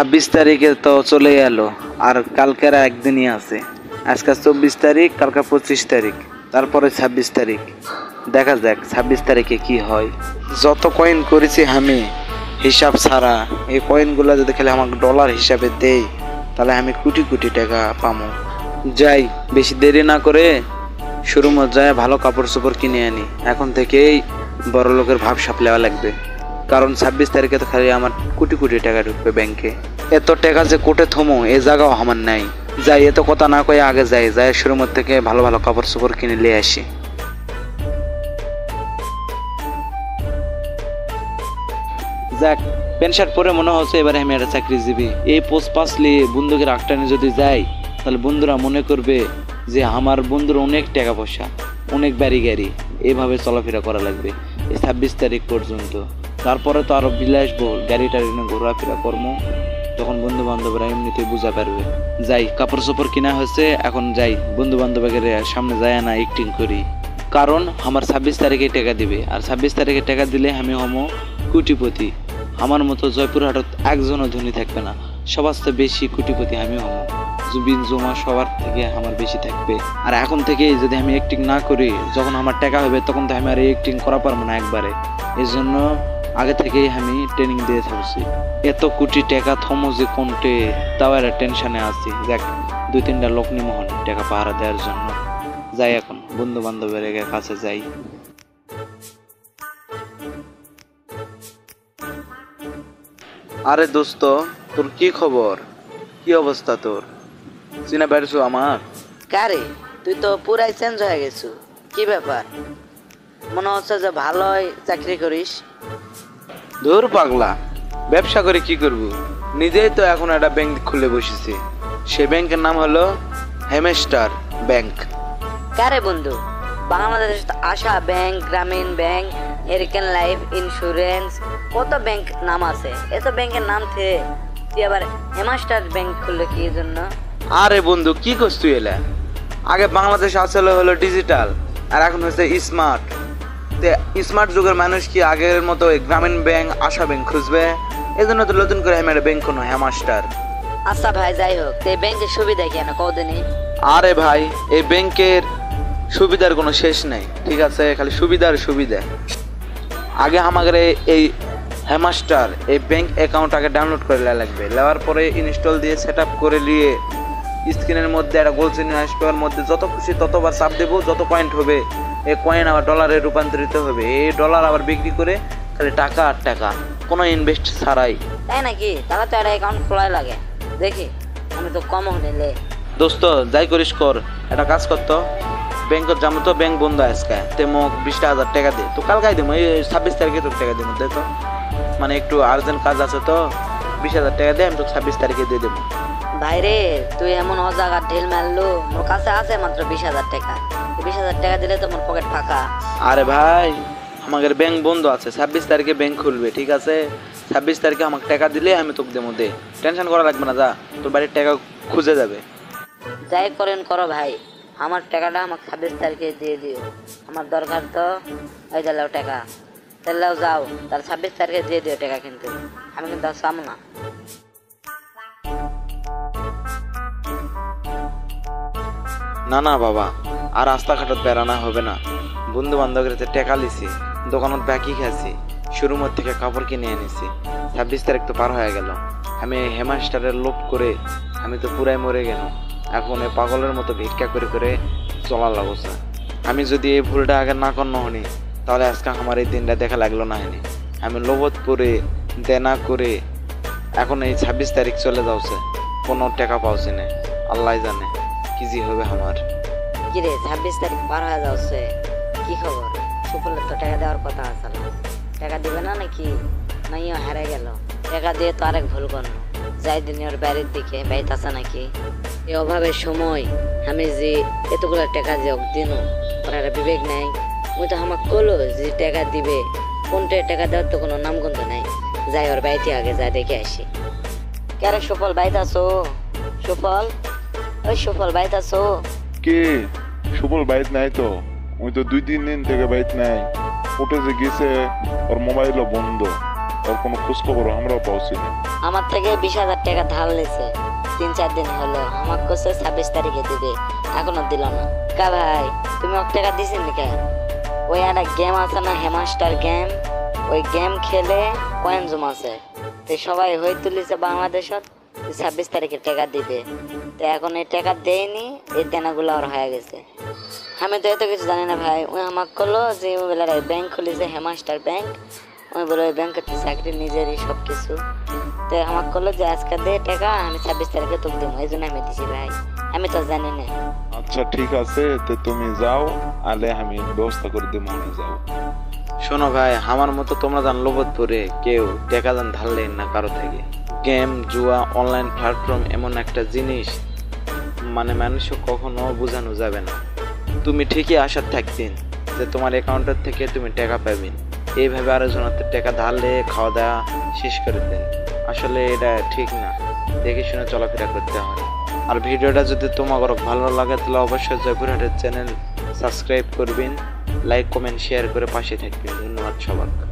26 তারিখে তো চলে এলো, আর কালকের একদিনই আছে। আজকে 24 তারিখ, কালকে 25 তারিখ, তারপরে 26 তারিখ। দেখা যাক 26 তারিখে কি হয়। যত কয়েন করেছি আমি হিসাব ছাড়া, এই কয়েনগুলো যদি খালি আমাকে ডলার হিসাবে দেয় তাহলে আমি কোটি কোটি টাকা পাবো। যাই, বেশি দেরি না করে শোরুমে যায় ভালো কাপড় চোপড় কিনে আনি। এখন থেকেই বড় লোকের ভাব সাপলেওয়া লাগবে, কারণ 26 তারিখে তো খালি আমার কোটি কোটি টাকা ঢুকবে ব্যাংকে। এত টাকা যে কোটে থমো এ জায়গাও আমার নাই। যাই, এত কথা না কয়ে আগে যাই শোরুমের থেকে ভালো ভালো কাপড় চোপড় কিনে নিয়ে আসি। যাক, প্যান্ট শার্ট পরে মনে হচ্ছে এবারে আমি একটা চাকরিজীবী। এই পোস্ট পাসলি বন্ধুকে রাখটানে যদি যাই তাহলে বন্ধুরা মনে করবে যে আমার বন্ধুর অনেক টাকা পয়সা, অনেক বাড়ি গাড়ি। এইভাবে চলাফেরা করা লাগবে এই 26 তারিখ পর্যন্ত। তারপরে তো আরো বিলাসবহুল গাড়ি টাড়ি নিয়ে ঘোরাফেরা কর্ম, তখন বন্ধু বান্ধবরা এমনিতে বুঝা পারবে। যাই, কাপড় চোপড় কিনা হয়েছে, এখন যাই বন্ধু বান্ধবের সামনে যায় না অ্যাক্টিং করি, কারণ আমার 26 তারিখে টাকা দিবে। আর 26 তারিখে টাকা দিলে আমি হমো কোটিপতি। আমার মতো জয়পুরহাটত একজনও ধনী থাকবে না, সবার চেয়ে বেশি কোটিপতি আমি হমো। জুবিন জমা সবার থেকে আমার বেশি থাকবে। আর এখন থেকে যদি আমি অ্যাক্টিং না করি, যখন আমার টাকা হবে তখন তো আমি আর অ্যাক্টিং করা পারবো না একবারে। এই জন্য আগে থেকেই আমি ট্রেনিং দিয়ে থাকছি। এত কোটি টাকা থমো যে কোনটে, তাও একটা টেনশনে আছি। দেখ, 2-3টা লোক নিমোহন টাকা পাহারা দেওয়ার জন্য। যাই, এখন বন্ধু বান্ধবের কাছে যাই। আরে দোস্ত, তোর কি খবর? কি অবস্থা তোর? চিনা পারছো আমার? কারে, তুই তো পুরাই চেঞ্জ হয়ে গেছো। কি ব্যাপার? মনে হচ্ছে যে ভালোই চাকরি করিস। ধুর পাগলা, ব্যবসা করে কি করব? নিজেই তো এখন একটা ব্যাংক খুলে বসেছি। সে ব্যাংকের নাম হলো হেমস্টার ব্যাংক। কারে বন্ধু, বাংলাদেশ আশা ব্যাংক, গ্রামীণ ব্যাংক, এরিকেন লাইফ ইন্স্যুরেন্স, কত ব্যাংক নাম আছে। এত ব্যাংকের নাম থেকে তুই আবার হেমাস্টার ব্যাংক খুললে কি জন্য? আরে বন্ধু, কি করছ তুই? এলা আগে বাংলাদেশ আসলে হলো ডিজিটাল, আর এখন হচ্ছে স্মার্ট। স্মার্ট যুগের মানুষ কি আগের মতো গ্রামীণ ব্যাংক, আশা ব্যাংক খুঁজবে? এই জন্য তো নতুন করে আমি একটা ব্যাংক কোনো হেমাস্টার। আচ্ছা ভাই, যাই হোক, এই ব্যাংকের সুবিধা কি না কদিনই? আরে ভাই, এই ব্যাংকের সুবিধার কোনো শেষ নেই, ঠিক আছে? খালি সুবিধার সুবিধা। আগে আমাদের এই হেমাস্টার এই ব্যাংক অ্যাকাউন্ট আগে ডাউনলোড করে লাগবে। নেওয়ার পরে ইনস্টল দিয়ে সেট আপ করে নিয়ে স্ক্রিনের মধ্যে একটা গোল চিহ্ন আসবে, ওর মধ্যে যত খুশি ততবার চাপ দেবো, যত পয়েন্ট হবে এই কয়েন আবার ডলারে রূপান্তরিত হবে। এই ডলার আবার বিক্রি করে খালি টাকা আর টাকা, কোনো ইনভেস্ট ছাড়াই। তাই নাকি? তাহলে তো একটা অ্যাকাউন্ট খোলাই লাগে। দেখি, আমি তো কম নিলে। দোস্ত, যাই করিস কর, একটা কাজ করতো, ব্যাংকত যাবো তো, ব্যাংক বন্ধ আজকে, তে মোক 20,000 টাকা দে। তো কালকাই দেবো, এই 26 তারিখে তোর টাকা দেবো। দে তো, মানে একটু আর্জেন্ট কাজ আছে তো, 20,000 টাকা দে, আমি তোকে 26 তারিখে দিয়ে দেবো। ভাইরে, তুই এমন অজাগা ঢিল মারলো, মোর কাছে আছে মাত্র 20,000 টাকা। 20,000 টাকা দিলে তো মোর পকেট ফাঁকা। আরে ভাই, আমাদের ব্যাংক বন্ধ আছে, 26 তারিখে ব্যাংক খুলবে, ঠিক আছে? 26 তারিখে আমাকে টাকা দিলে আমি তোকে দেবো। দে, টেনশন করা লাগবে না, যা, তোর বাড়ির টাকা খুঁজে যাবে। যাই করেন করো ভাই, আমার টাকাটা আমাকে 26 তারিখে দিয়ে দিও। আমার দরকার তো ওই দিলেও টাকা, তাহলেও যাও, তার 26 তারিখে দিয়ে দিও টাকা। কিন্তু আমি কিন্তু আর চাবো না। না না বাবা, আর রাস্তাঘাটত বেড়ানো হবে না। বন্ধু বান্ধবের টাকা লিছি, দোকানত বাকি খাইছি, শোরুমের থেকে কাপড় কিনে এনেছি। 26 তারিখ তো পার হয়ে গেল। আমি হেমাস্টারের লোভ করে আমি তো পুরাই মরে গেল। এখন এই পাগলের মতো ভিক্ষা করে করে চলার লাগছে। আমি যদি এই ভুলটা আগে না করনো হনি, তাহলে আজকে আমার এই দিনটা দেখা লাগলো না হয়নি। আমি লোভত পরে দেনা করে এখন এই 26 তারিখ চলে যাচ্ছে, কোনো টাকা পাওছি না। আল্লাহ জানে কি জি হবে আমার। কিরে, 26 তারিখ পার হয়ে যাচ্ছে, কি খবর? সুফলের তো টাকা দেওয়ার কথা আছে না, টাকা দিবে না নাকি? নাইও হারে গেল, টাকা দিয়ে তো আরেক ভুল করলো। যাই দিন ওর বাড়ির দিকে, বাড়িতে আছে নাকি? এই অভাবের সময় আমি যে এতগুলো টাকা যে দিন, ওর একটা বিবেক নাই। ওই তো আমাকে কলো যে টাকা দিবে, কোনটা টাকা দেওয়ার তো কোনো নামগন্ধ নাই। যাই ওর বাড়িতে আগে যা দেখে আসি। কেন সুফল বাড়িতে আছো? সুফল, ওই সুফল বাড়িতে আছো? কে? সুফল বাইত নাই তো, ওই তো 2-3 দিন থেকে বাইত নাই। উঠে যে গেছে, ওর মোবাইলও বন্ধ। ওর কোনো খোঁজ খবর আমরাও পাওছি না। আমার থেকে 20,000 টাকা ধার নিয়েছে, 3-4 দিন হলো। আমার কাছে 26 তারিখে দিবে, এখনো দিল না। কা ভাই তুমি ওকে টাকা দিছেন নাকি? ওই একটা গেম আছে না, হ্যামাস্টার গেম, ওই গেম খেলে কয়েন জমাছে, তো সবাই হই তুলিছে বাংলাদেশত 26 তারিখে টাকা দিবে। তো এখন এই টাকা দেয়নি, এই দেনাগুলো আর হয়ে গেছে। আমি তো এত কিছু জানি না ভাই। ওই আমাকে করলো যে ওই বেলায় ব্যাংক খুলেছে, হ্যামাস্টার ব্যাংক। ওই বলে ওই ব্যাংকের চাকরি নিজেরই সব কিছু। তো আমাকে করলো যে আজকে দে টাকা, আমি 26 তারিখে তুমি দেবো, এই জন্য আমি দিছি ভাই। আমি তো জানি না। আচ্ছা ঠিক আছে, তো তুমি যাও, আলে আমি ব্যবস্থা করে দিব, মনে যাও। শোনো ভাই, আমার মতো তোমরা জান লোভতপুরে কেউ টাকা দান ধারলেন না কারো থেকে। গেম, জুয়া, অনলাইন প্ল্যাটফর্ম এমন একটা জিনিস, মানে মানুষও কখনো বোঝানো যাবে না। তুমি ঠিকই আশা থাকতেন যে তোমার অ্যাকাউন্টের থেকে তুমি টাকা পাবেন, এইভাবে আরেকজনের টাকা ধারলে খাওয়া দাওয়া শেষ করে দেন। আসলে এটা ঠিক না, দেখে শুনে চলাফেরা করতে হয়। আর ভিডিওটা যদি তোমার ভালো লাগে তাহলে অবশ্যই জয়পুরহাটের চ্যানেল সাবস্ক্রাইব করবেন, লাইক কমেন্ট শেয়ার করে পাশে থাকবেন। ধন্যবাদ সবাইকে।